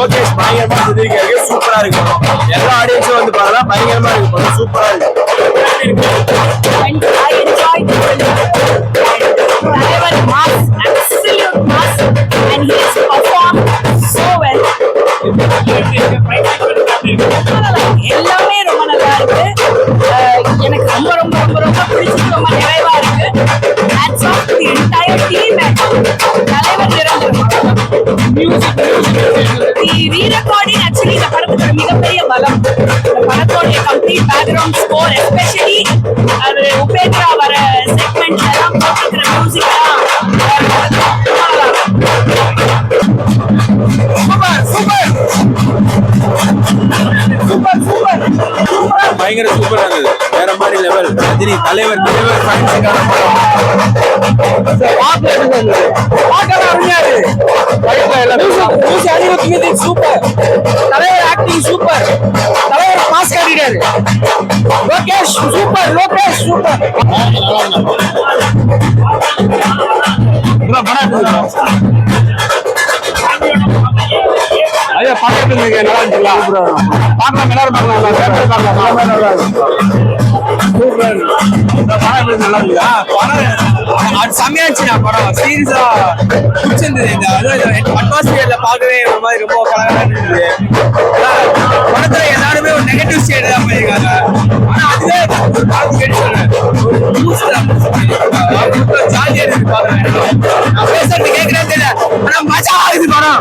லோகேஷ் பயங்கரமா சொல்லியிருக்காரு, சூப்பரா இருக்கு. எல்லா ஆடியன்ஸும் வந்து பாருங்க, பயங்கரமா இருக்கு, சூப்பரா இருக்கு. I enjoyed the film. தலைவர் mass, absolute mass, and he has performed so well. எல்லாமே ரொம்ப நல்லா இருக்கு. எனக்கு ரொம்ப ரொம்ப ரொம்ப ரொம்ப பிடிச்சது, ரொம்ப நிறைவா இருக்கு. Hats off to the entire team and தலைவர் நிரந்தரம். The re-recording actually இந்த படத்துக்கு ஒரு மிகப்பெரிய பலம். இந்த படத்தோடைய கம்ப்ளீட் பேக்ரவுண்ட் ஸ்கோர், எஸ்பெஷலி அது உபேந்திரா வர செக்மெண்ட்ல எல்லாம் போட்டுக்கிற மியூசிக் எல்லாம் பயங்கர சூப்பரா இருந்தது. வேற மாதிரி லெவல். ரஜினி தலைவர் சூப்பர். தலைவர் ஆக்டிங் சூப்பர். தலைவர் மாஸ் காட்டிட்டாரு. லோகேஷ் சூப்பர். லோகேஷ் சூப்பர். ஐயா பாட்டு நல்லா இருந்துச்சுங்களா? பார்க்கலாம், எல்லாரும் பார்க்கலாம். நல்லா இருக்குதா படம்? செம்மையா இருந்துச்சுண்ணா படம். சீரியஸா பிடிச்சிருந்தது. இந்த அட்மாஸ்பியர்ல பார்க்கவே ஒரு மாதிரி ரொம்ப கலகலா இருந்தது. படத்துல எல்லாருமே ஒரு நெகட்டிவ் ஸ்டேட் தான் பண்ணியிருக்காங்க. ஆனா அதுவே ஒரு படத்துக்கு ஜாலியா இருக்கு பாக்குறேன். நான் பேசுறது கேட்கறதே இல்லை, ஆனா மஜா ஆகுது படம்.